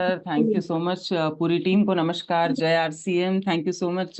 Sir thank you so much. पूरी team को नमस्कार। जय RCM. Thank you so much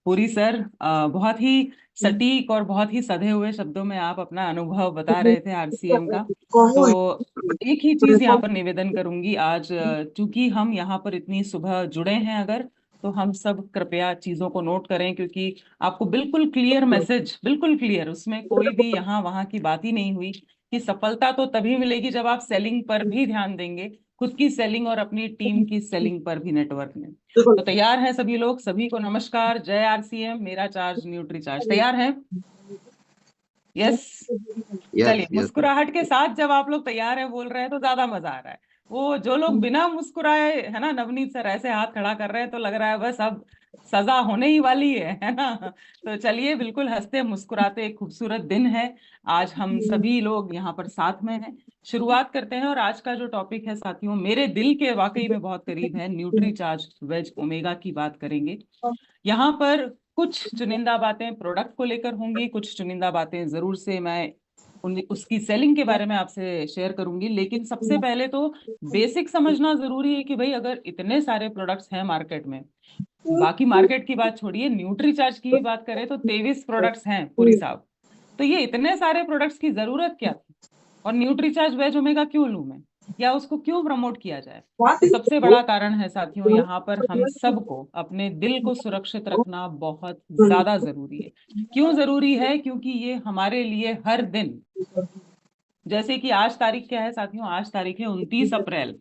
पूरी सर। बहुत ही सटीक और बहुत ही सधे हुए शब्दों में आप अपना अनुभव बता रहे थे आरसीएम का। तो एक ही चीज यहाँ पर निवेदन करूंगी आज, चूंकि हम यहाँ पर इतनी सुबह जुड़े हैं, अगर तो हम सब कृपया चीजों को नोट करें, क्योंकि आपको बिल्कुल क्लियर मैसेज, बिल्कुल क्लियर, उसमें कोई भी यहाँ वहाँ की बात ही नहीं हुई कि सफलता तो तभी मिलेगी जब आप सेलिंग पर भी ध्यान देंगे, खुद की सेलिंग और अपनी टीम की सेलिंग पर भी, नेटवर्क में। तो तैयार हैं सभी लोग? सभी को नमस्कार। जय आरसीएम। मेरा चार्ज न्यूट्री चार्ज। तैयार हैं? यस। चलिए, यस यस सर। मुस्कुराहट के साथ जब आप लोग तैयार है बोल रहे हैं तो ज्यादा मजा आ रहा है। वो जो लोग बिना मुस्कुराए, है ना, नवनीत सर ऐसे हाथ खड़ा कर रहे हैं तो लग रहा है बस अब सजा होने ही वाली है ना। तो चलिए, बिल्कुल हंसते मुस्कुराते एक खूबसूरत दिन है। आज हम सभी लोग यहाँ पर साथ में हैं। शुरुआत करते हैं। और आज का जो टॉपिक है साथियों, मेरे दिल के वाकई में बहुत करीब है। न्यूट्री चार्ज वेज ओमेगा की बात करेंगे। यहाँ पर कुछ चुनिंदा बातें प्रोडक्ट को लेकर होंगी, कुछ चुनिंदा बातें जरूर से मैं उसकी सेलिंग के बारे में आपसे शेयर करूंगी। लेकिन सबसे पहले तो बेसिक समझना जरूरी है कि भाई, अगर इतने सारे प्रोडक्ट्स हैं मार्केट में, बाकी मार्केट की बात छोड़िए, न्यूट्री चार्ज की भी बात करें तो 23 प्रोडक्ट्स हैं पूरी साहब। तो ये इतने सारे प्रोडक्ट्स की जरूरत क्या थी? और न्यूट्री चार्ज वेज ओमेगा क्यों लूं मैं, या उसको क्यों प्रमोट किया जाए? तो सबसे बड़ा कारण है साथियों, यहाँ पर हम सबको अपने दिल को सुरक्षित रखना बहुत ज्यादा जरूरी है। क्यों जरूरी है? क्योंकि ये हमारे लिए हर दिन, जैसे कि आज तारीख क्या है साथियों? आज तारीख है 29 अप्रैल।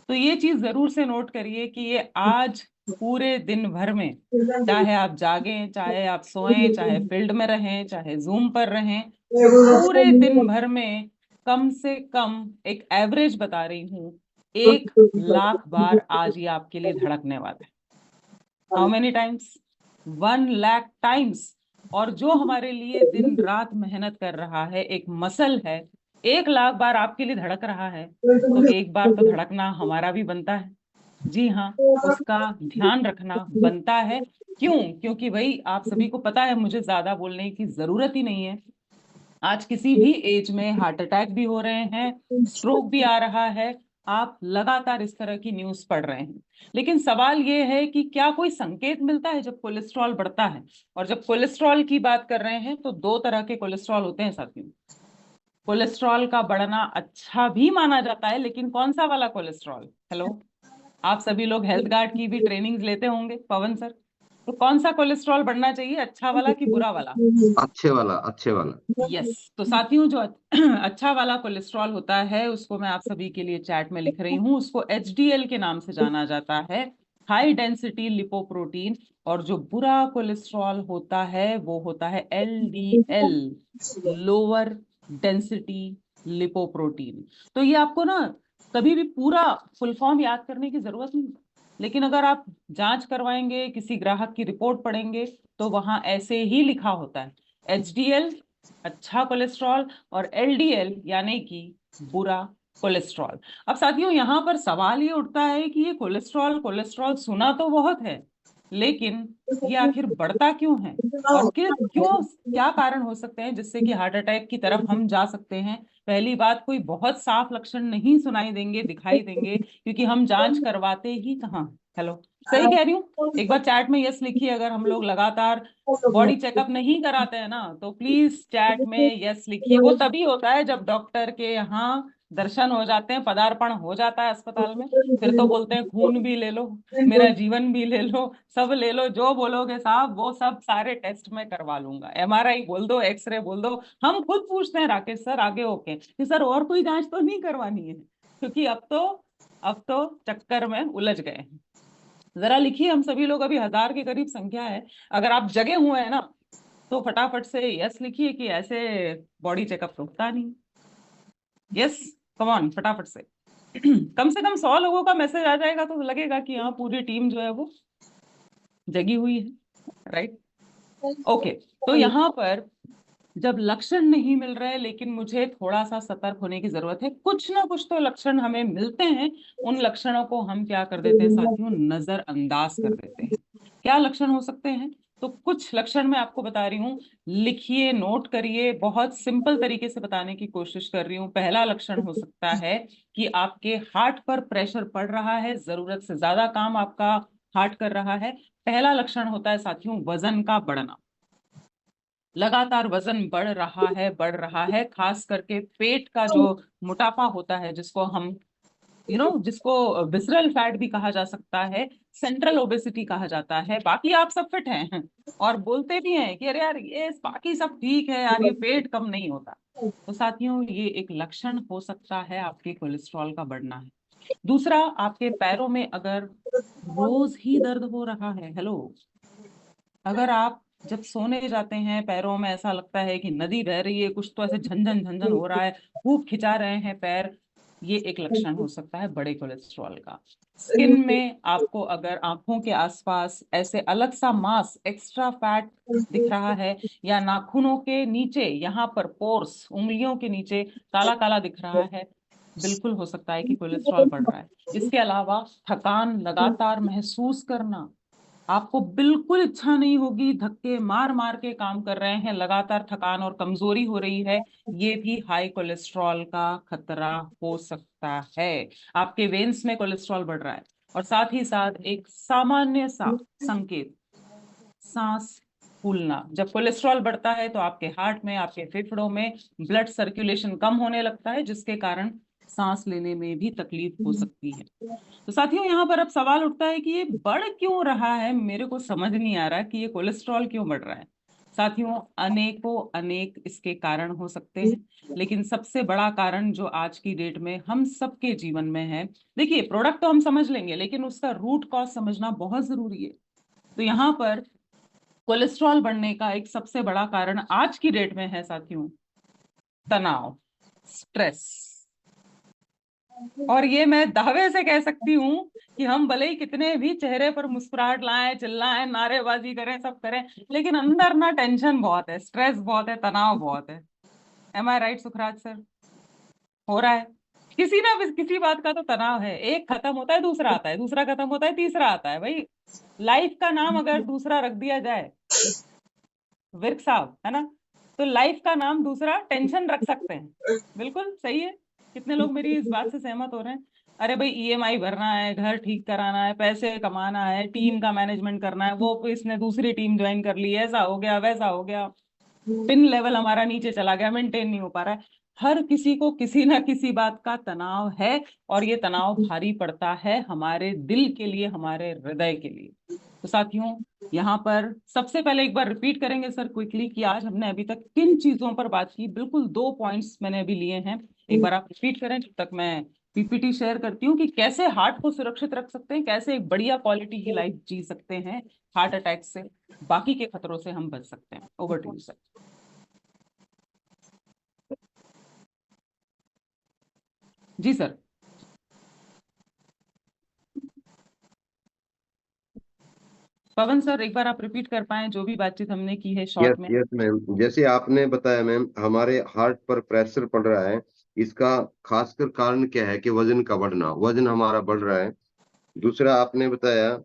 तो ये चीज जरूर से नोट करिए कि ये आज पूरे दिन भर में, चाहे आप जागें, चाहे आप सोएं, चाहे फील्ड में रहें, चाहे जूम पर रहें, पूरे दिन भर में कम से कम, एक एवरेज बता रही हूं, 1 लाख बार आज ये आपके लिए धड़कने वाला है। How many times? 1 lakh times. और जो हमारे लिए दिन रात मेहनत कर रहा है, एक मसल है, 1 लाख बार आपके लिए धड़क रहा है, तो एक बार तो धड़कना हमारा भी बनता है। जी हाँ, उसका ध्यान रखना बनता है। क्यों? क्योंकि भाई, आप सभी को पता है, मुझे ज्यादा बोलने की जरूरत ही नहीं है, आज किसी भी एज में हार्ट अटैक भी हो रहे हैं, स्ट्रोक भी आ रहा है। आप लगातार इस तरह की न्यूज पढ़ रहे हैं। लेकिन सवाल ये है कि क्या कोई संकेत मिलता है जब कोलेस्ट्रॉल बढ़ता है? और जब कोलेस्ट्रॉल की बात कर रहे हैं तो दो तरह के कोलेस्ट्रॉल होते हैं साथियों। कोलेस्ट्रॉल का बढ़ना अच्छा भी माना जाता है, लेकिन कौन सा वाला कोलेस्ट्रॉल? हेलो, आप सभी लोग हेल्थ गार्ड की भी ट्रेनिंग लेते होंगे, पवन सर। तो कौन सा कोलेस्ट्रॉल बढ़ना चाहिए, अच्छा वाला कि बुरा वाला? अच्छे वाला, अच्छे वाला। यस। तो साथियों, जो अच्छा वाला कोलेस्ट्रॉल होता है, उसको मैं आप सभी के लिए चैट में लिख रही हूँ, उसको एचडीएल के नाम से जाना जाता है, हाई डेंसिटी लिपोप्रोटीन। और जो बुरा कोलेस्ट्रॉल होता है वो होता है एलडीएल, लोअर डेंसिटी लिपोप्रोटीन। तो ये आपको ना कभी भी पूरा फुल फॉर्म याद करने की जरूरत नहीं, लेकिन अगर आप जांच करवाएंगे, किसी ग्राहक की रिपोर्ट पढ़ेंगे, तो वहां ऐसे ही लिखा होता है, एचडीएल अच्छा कोलेस्ट्रॉल, और एलडीएल यानी कि बुरा कोलेस्ट्रॉल। अब साथियों, यहाँ पर सवाल ये उठता है कि ये कोलेस्ट्रॉल कोलेस्ट्रॉल सुना तो बहुत है, लेकिन ये आखिर बढ़ता क्यों है? और क्यों, क्या कारण हो सकते हैं जिससे कि हार्ट अटैक की तरफ हम जा सकते हैं? पहली बात, कोई बहुत साफ लक्षण नहीं सुनाई देंगे, दिखाई देंगे, क्योंकि हम जांच करवाते ही कहाँ। हेलो, सही कह रही हूँ? एक बार चैट में यस लिखिए, अगर हम लोग लगातार बॉडी चेकअप नहीं कराते हैं ना, तो प्लीज चैट में यस लिखिए। वो तभी होता है जब डॉक्टर के यहाँ दर्शन हो जाते हैं, पदार्पण हो जाता है अस्पताल में, फिर तो बोलते हैं खून भी ले लो, मेरा जीवन भी ले लो, सब ले लो, जो बोलोगे साहब वो सब सारे टेस्ट में करवा लूंगा, एमआरआई बोल दो, एक्सरे बोल दो। हम खुद पूछते हैं राकेश सर आगे होके कि सर और कोई जांच तो नहीं करवानी है, क्योंकि अब तो चक्कर में उलझ गए हैं। जरा लिखिए, हम सभी लोग अभी 1000 के करीब संख्या है, अगर आप जगे हुए हैं ना, तो फटाफट से यस लिखिए कि ऐसे बॉडी चेकअप रुकता नहीं। यस, कम ऑन, फटाफट से। कम से कम 100 लोगों का मैसेज आ जाएगा तो लगेगा कि हाँ, पूरी टीम जो है वो जगी हुई है, राइट? ओके। तो यहाँ पर जब लक्षण नहीं मिल रहे, लेकिन मुझे थोड़ा सा सतर्क होने की जरूरत है, कुछ ना कुछ तो लक्षण हमें मिलते हैं, उन लक्षणों को हम क्या कर देते हैं साथियों? नजरअंदाज कर देते हैं। क्या लक्षण हो सकते हैं? तो कुछ लक्षण मैं आपको बता रही हूँ, लिखिए, नोट करिए, बहुत सिंपल तरीके से बताने की कोशिश कर रही हूँ। पहला लक्षण हो सकता है कि आपके हार्ट पर प्रेशर पड़ रहा है, जरूरत से ज्यादा काम आपका हार्ट कर रहा है। पहला लक्षण होता है साथियों वजन का बढ़ना। लगातार वजन बढ़ रहा है, खास करके पेट का जो मोटापा होता है, जिसको हम जिसको विसरल फैट भी कहा जा सकता है, सेंट्रल ओबेसिटी कहा जाता है। बाकी आप सब फिट हैं और बोलते भी हैं कि अरे यार ये बाकी सब ठीक है यार, ये पेट कम नहीं होता। तो साथियों ये एक लक्षण हो सकता है आपके कोलेस्ट्रॉल का बढ़ना है। दूसरा, आपके पैरों में अगर रोज ही दर्द हो रहा है, हेलो, अगर आप जब सोने जाते हैं पैरों में ऐसा लगता है कि नदी बह रही है, कुछ तो ऐसे झंझन झंझन हो रहा है, खूब खिंचा रहे हैं पैर, ये एक लक्षण हो सकता है बड़े कोलेस्ट्रॉल का। स्किन में आपको अगर आंखों के आसपास ऐसे अलग सा मांस, एक्स्ट्रा फैट दिख रहा है, या नाखूनों के नीचे यहाँ पर पोर्स, उंगलियों के नीचे काला काला दिख रहा है, बिल्कुल हो सकता है कि कोलेस्ट्रॉल बढ़ रहा है। इसके अलावा थकान लगातार महसूस करना, आपको बिल्कुल इच्छा नहीं होगी, धक्के मार मार के काम कर रहे हैं, लगातार थकान और कमजोरी हो रही है, ये भी हाई कोलेस्ट्रॉल का खतरा हो सकता है। आपके वेन्स में कोलेस्ट्रॉल बढ़ रहा है। और साथ ही साथ एक सामान्य सा संकेत, सांस फूलना। जब कोलेस्ट्रॉल बढ़ता है तो आपके हार्ट में, आपके फेफड़ों में ब्लड सर्कुलेशन कम होने लगता है, जिसके कारण सांस लेने में भी तकलीफ हो सकती है। तो साथियों यहाँ पर अब सवाल उठता है कि ये बढ़ क्यों रहा है, मेरे को समझ नहीं आ रहा कि ये कोलेस्ट्रॉल क्यों बढ़ रहा है। साथियों अनेकों अनेक इसके कारण हो सकते हैं, लेकिन सबसे बड़ा कारण जो आज की डेट में हम सबके जीवन में है, देखिए प्रोडक्ट तो हम समझ लेंगे, लेकिन उसका रूट कॉज समझना बहुत जरूरी है। तो यहाँ पर कोलेस्ट्रॉल बढ़ने का एक सबसे बड़ा कारण आज की डेट में है साथियों तनाव, स्ट्रेस। और ये मैं दावे से कह सकती हूँ कि हम भले ही कितने भी चेहरे पर मुस्कुराहट लाएं, चिल्लाएं, नारेबाजी करें, सब करें, लेकिन अंदर ना टेंशन बहुत है, स्ट्रेस बहुत है, तनाव बहुत है। एम आई राइट सुखराज सर? हो रहा है किसी ना किसी बात का तो तनाव है। एक खत्म होता है दूसरा आता है, दूसरा खत्म होता है तीसरा आता है। भाई लाइफ का नाम अगर दूसरा रख दिया जाए, विर्क साहब, है ना, तो लाइफ का नाम दूसरा टेंशन रख सकते हैं। बिल्कुल सही है। कितने लोग मेरी इस बात से सहमत हो रहे हैं? अरे भाई ईएमआई भरना है, घर ठीक कराना है, पैसे कमाना है, टीम का मैनेजमेंट करना है, वो इसने दूसरी टीम ज्वाइन कर ली, ऐसा हो गया वैसा हो गया, पिन लेवल हमारा नीचे चला गया, मेंटेन नहीं हो पा रहा है। हर किसी को किसी ना किसी बात का तनाव है, और ये तनाव भारी पड़ता है हमारे दिल के लिए, हमारे हृदय के लिए। तो साथियों यहाँ पर सबसे पहले एक बार रिपीट करेंगे सर क्विकली कि आज हमने अभी तक किन चीजों पर बात की। बिल्कुल 2 पॉइंट्स मैंने अभी लिए हैं, एक बार आप रिपीट करें जब तक मैं पीपीटी शेयर करती हूँ, कि कैसे हार्ट को सुरक्षित रख सकते हैं, कैसे एक बढ़िया क्वालिटी की लाइफ जी सकते हैं हार्ट अटैक से, बाकी के खतरों से हम बच सकते हैं। Over to you sir. जी सर। पवन सर एक बार आप रिपीट कर पाए जो भी बातचीत हमने की है यस शॉर्ट में। यस मैम, जैसे आपने बताया मैम, हमारे हार्ट पर प्रेशर पड़ रहा है। इसका खासकर कारण क्या है कि वजन का बढ़ना, वजन हमारा बढ़ रहा है। दूसरा आपने बताया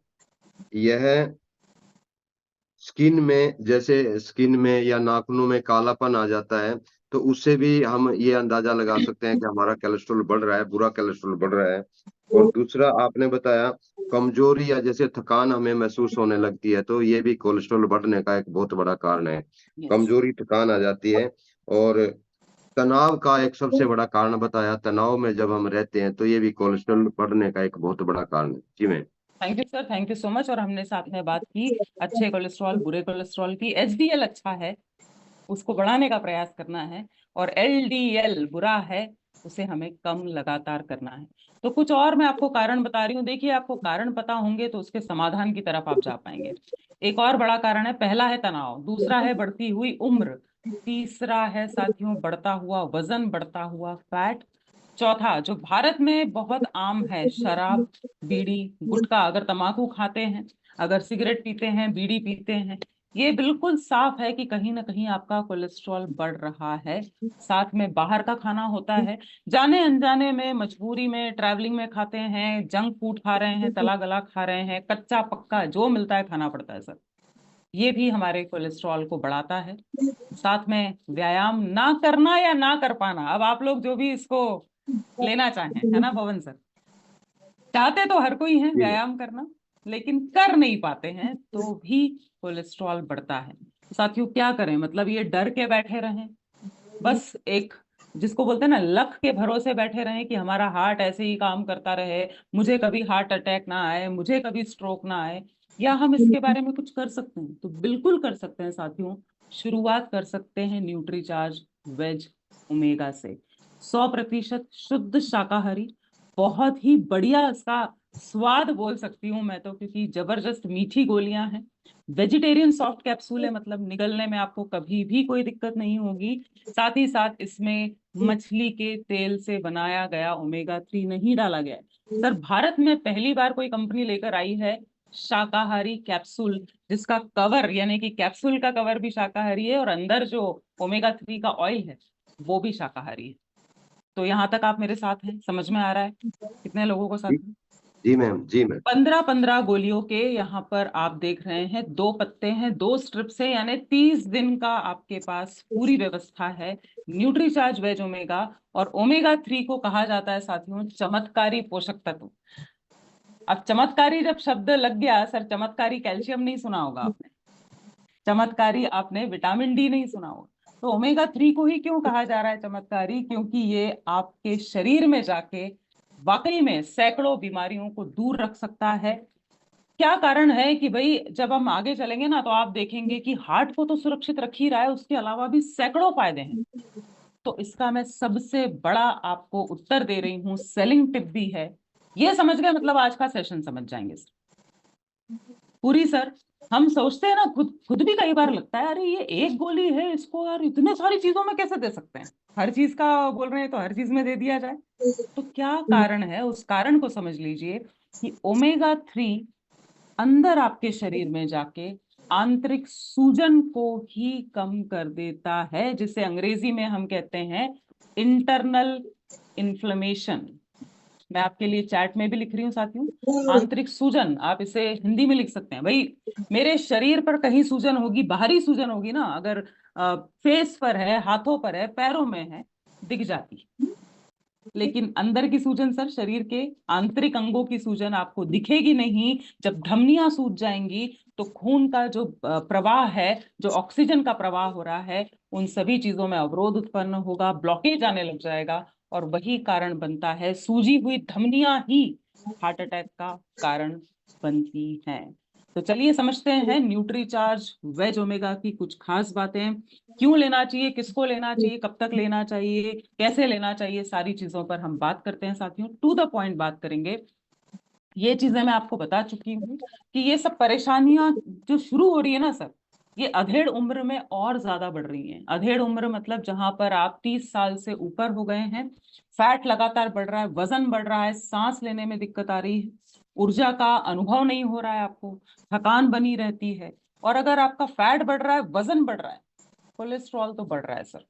यह स्किन में, जैसे स्किन में या नाखूनों में कालापन आ जाता है, तो उससे भी हम ये अंदाजा लगा सकते हैं कि हमारा कोलेस्ट्रॉल बढ़ रहा है, बुरा कोलेस्ट्रॉल बढ़ रहा है। और दूसरा आपने बताया कमजोरी या जैसे थकान हमें महसूस होने लगती है, तो ये भी कोलेस्ट्रॉल बढ़ने का एक बहुत बड़ा कारण है। यस। कमजोरी, थकान आ जाती है। और तनाव का एक सबसे बड़ा कारण बताया, तनाव में जब हम रहते हैं तो ये भी कोलेस्ट्रॉल बढ़ने का एक बहुत बड़ा कारण है। जी ma'am. Thank you sir, thank you so much. और हमने साथ में बात की अच्छे कोलेस्ट्रॉल, बुरे कोलेस्ट्रॉल की। एचडीएल अच्छा है, उसको बढ़ाने का प्रयास करना है, और एलडीएल बुरा है, उसे हमें कम लगातार करना है। तो कुछ और मैं आपको कारण बता रही हूँ, देखिए आपको कारण पता होंगे तो उसके समाधान की तरफ आप जा पाएंगे। एक और बड़ा कारण है, पहला है तनाव, दूसरा है बढ़ती हुई उम्र, तीसरा है साथियों बढ़ता हुआ वजन, बढ़ता हुआ फैट, चौथा जो भारत में बहुत आम है, शराब, बीड़ी, गुटखा, अगर तंबाकू खाते हैं, अगर सिगरेट पीते हैं, बीड़ी पीते हैं, ये बिल्कुल साफ है कि कहीं ना कहीं आपका कोलेस्ट्रॉल बढ़ रहा है। साथ में बाहर का खाना होता है, जाने अनजाने में, मजबूरी में, ट्रैवलिंग में खाते हैं, जंक फूड खा रहे हैं, तला गला खा रहे हैं, कच्चा पक्का जो मिलता है खाना पड़ता है सर। ये भी हमारे कोलेस्ट्रॉल को बढ़ाता है। साथ में व्यायाम ना करना या ना कर पाना, अब आप लोग जो भी इसको लेना चाहें, है ना पवन सर, चाहते तो हर कोई है जी मैम। व्यायाम करना, लेकिन कर नहीं पाते हैं तो भी कोलेस्ट्रॉल बढ़ता है। साथियों क्या करें, मतलब ये डर के बैठे रहें, बस एक जिसको बोलते हैं ना लक के भरोसे बैठे रहें कि हमारा हार्ट ऐसे ही काम करता रहे, मुझे कभी हार्ट अटैक ना आए, मुझे कभी स्ट्रोक ना आए, या हम इसके बारे में कुछ कर सकते हैं? तो बिल्कुल कर सकते हैं साथियों। शुरुआत कर सकते हैं न्यूट्रीचार्ज वेज ओमेगा से। 100% शुद्ध शाकाहारी, बहुत ही बढ़िया इसका स्वाद बोल सकती हूँ मैं तो, क्योंकि जबरदस्त मीठी गोलियां हैं। वेजिटेरियन सॉफ्ट कैप्सूल है, मतलब निगलने में आपको कभी भी कोई दिक्कत नहीं होगी। साथ ही साथ इसमें मछली के तेल से बनाया गया ओमेगा 3 नहीं डाला गया है। सर भारत में पहली बार कोई कंपनी लेकर आई है शाकाहारी कैप्सूल, जिसका कवर यानी कि कैप्सूल का कवर भी शाकाहारी है और अंदर जो ओमेगा 3 का ऑयल है वो भी शाकाहारी है। तो यहाँ तक आप मेरे साथ हैं, समझ में आ रहा है कितने लोगों को साथ जी में? जी मैम, जी मैम। 15-15 गोलियों के यहाँ पर आप देख रहे हैं 2 पत्ते हैं, 2 स्ट्रिप्स है, यानी 30 दिन का आपके पास पूरी व्यवस्था है। न्यूट्रीचार्ज वेज ओमेगा, और ओमेगा 3 को कहा जाता है साथियों चमत्कारी पोषक तत्व। अब चमत्कारी जब शब्द लग गया सर, चमत्कारी कैल्शियम नहीं सुना होगा आपने, चमत्कारी आपने विटामिन डी नहीं सुना होगा, तो ओमेगा 3 को ही क्यों कहा जा रहा है चमत्कारी? क्योंकि ये आपके शरीर में जाके वाकई में सैकड़ों बीमारियों को दूर रख सकता है। क्या कारण है कि भाई जब हम आगे चलेंगे ना तो आप देखेंगे कि हार्ट को तो सुरक्षित रख ही रहा है, उसके अलावा भी सैकड़ों फायदे हैं। तो इसका मैं सबसे बड़ा आपको उत्तर दे रही हूँ, सेलिंग टिप भी है। ये समझ गए, मतलब आज का सेशन समझ जाएंगे पूरी सर। हम सोचते हैं ना, खुद खुद भी कई बार लगता है अरे ये एक गोली है, इसको यार इतने सारी चीजों में कैसे दे सकते हैं, हर चीज का बोल रहे हैं तो हर चीज में दे दिया जाए। तो क्या कारण है, उस कारण को समझ लीजिए कि ओमेगा 3 अंदर आपके शरीर में जाके आंतरिक सूजन को ही कम कर देता है, जिसे अंग्रेजी में हम कहते हैं इंटरनल इन्फ्लेमेशन। मैं आपके लिए चैट में भी लिख रही हूँ साथियों, आंतरिक सूजन, आप इसे हिंदी में लिख सकते हैं। भाई मेरे शरीर पर कहीं सूजन होगी, बाहरी सूजन होगी ना, अगर फेस पर है, हाथों पर है, पैरों में है, दिख जाती, लेकिन अंदर की सूजन सर, शरीर के आंतरिक अंगों की सूजन आपको दिखेगी नहीं। जब धमनियां सूज जाएंगी तो खून का जो प्रवाह है, जो ऑक्सीजन का प्रवाह हो रहा है, उन सभी चीजों में अवरोध उत्पन्न होगा, ब्लॉकेज आने लग जाएगा, और वही कारण बनता है, सूजी हुई धमनियां ही हार्ट अटैक का कारण बनती हैं। तो चलिए समझते हैं न्यूट्रीचार्ज वेज ओमेगा की कुछ खास बातें, क्यों लेना चाहिए, किसको लेना चाहिए, कब तक लेना चाहिए, कैसे लेना चाहिए, सारी चीजों पर हम बात करते हैं साथियों, टू द पॉइंट बात करेंगे। ये चीजें मैं आपको बता चुकी हूँ कि ये सब परेशानियां जो शुरू हो रही है ना सर, ये अधेड़ उम्र में और ज्यादा बढ़ रही हैं। अधेड़ उम्र मतलब जहां पर आप 30 साल से ऊपर हो गए हैं, फैट लगातार बढ़ रहा है, वजन बढ़ रहा है, सांस लेने में दिक्कत आ रही है, ऊर्जा का अनुभव नहीं हो रहा है आपको, थकान बनी रहती है, और अगर आपका फैट बढ़ रहा है, वजन बढ़ रहा है, कोलेस्ट्रॉल तो बढ़ रहा है सर,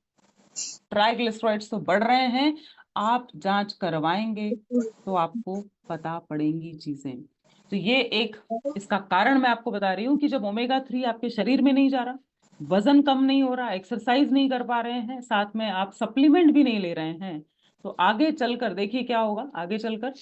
ट्राइग्लिसराइड्स तो बढ़ रहे हैं, आप जांच करवाएंगे तो आपको पता पड़ेंगी चीजें। तो ये एक इसका कारण मैं आपको बता रही हूँ कि जब ओमेगा 3 आपके शरीर में नहीं जा रहा, वजन कम नहीं हो रहा, एक्सरसाइज नहीं कर पा रहे हैं, साथ में आप सप्लीमेंट भी नहीं ले रहे हैं, तो आगे चलकर देखिए क्या होगा। आगे चलकर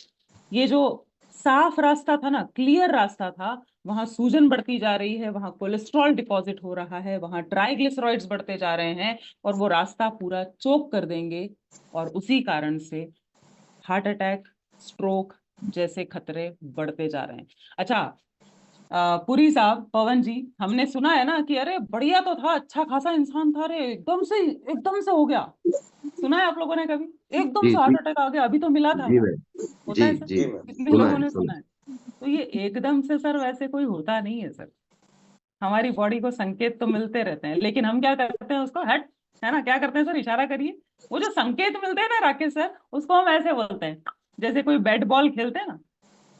ये जो साफ रास्ता था ना, क्लियर रास्ता था, वहां सूजन बढ़ती जा रही है, वहां कोलेस्ट्रॉल डिपॉजिट हो रहा है, वहां ट्राइग्लिसराइड्स बढ़ते जा रहे हैं, और वो रास्ता पूरा चोक कर देंगे, और उसी कारण से हार्ट अटैक, स्ट्रोक जैसे खतरे बढ़ते जा रहे हैं। अच्छा, पुरी साहब, पवन जी, हमने सुना है ना कि अरे बढ़िया तो था, अच्छा खासा इंसान था, अरे एकदम से हो गया, सुना है आप लोगों ने कभी एकदम जी से हार्ट जी अटैक आ गया, अभी तो मिला था? जी मैम। होता जी है सर? जी कितने सुना लोगों है, ने सुना। सुना है? तो ये एकदम से सर वैसे कोई होता नहीं है सर, हमारी बॉडी को संकेत तो मिलते रहते हैं, लेकिन हम क्या करते हैं उसको हट, है ना, क्या करते हैं सर, इशारा करिए। वो जो संकेत मिलते हैं ना राकेश सर, उसको हम ऐसे बोलते हैं जैसे कोई बैट बॉल खेलते हैं ना।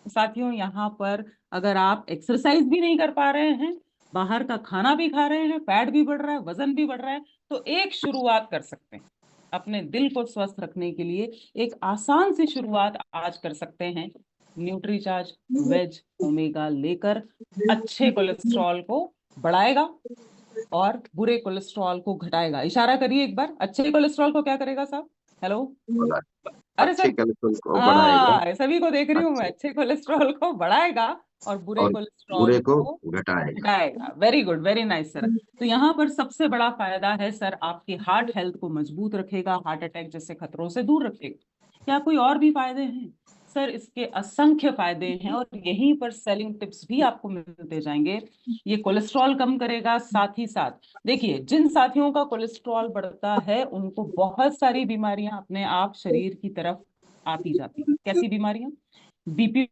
तो साथियों यहाँ पर अगर आप एक्सरसाइज भी नहीं कर पा रहे हैं, बाहर का खाना भी खा रहे हैं, फैट भी बढ़ रहा है, वजन भी बढ़ रहा है, तो एक शुरुआत कर सकते हैं अपने दिल को स्वस्थ रखने के लिए। एक आसान सी शुरुआत आज कर सकते हैं, न्यूट्रीचार्ज वेज ओमेगा लेकर अच्छे कोलेस्ट्रॉल को बढ़ाएगा और बुरे कोलेस्ट्रॉल को घटाएगा। इशारा करिए एक बार, अच्छे कोलेस्ट्रॉल को क्या करेगा साहब? हेलो, बढ़ा- अरे अच्छे सर, कोलेस्ट्रॉल को बढ़ाएगा, हाँ सभी को देख रही हूँ मैं, अच्छे अच्छे कोलेस्ट्रॉल को बढ़ाएगा और बुरे और कोलेस्ट्रॉल बुरे को को घटाएगा। घटाएगा। Very good, very nice sir. तो यहाँ पर सबसे बड़ा फायदा है सर, आपकी हार्ट हेल्थ को मजबूत रखेगा, हार्ट अटैक जैसे खतरों से दूर रखेगा। क्या कोई और भी फायदे हैं? सर इसके असंख्य फायदे हैं और यहीं पर सेलिंग टिप्स भी आपको मिलते जाएंगे। ये कोलेस्ट्रॉल कम करेगा, साथ ही साथ देखिए जिन साथियों का कोलेस्ट्रॉल बढ़ता है उनको बहुत सारी बीमारियां अपने आप शरीर की तरफ आती जाती हैं। कैसी बीमारियां? बीपी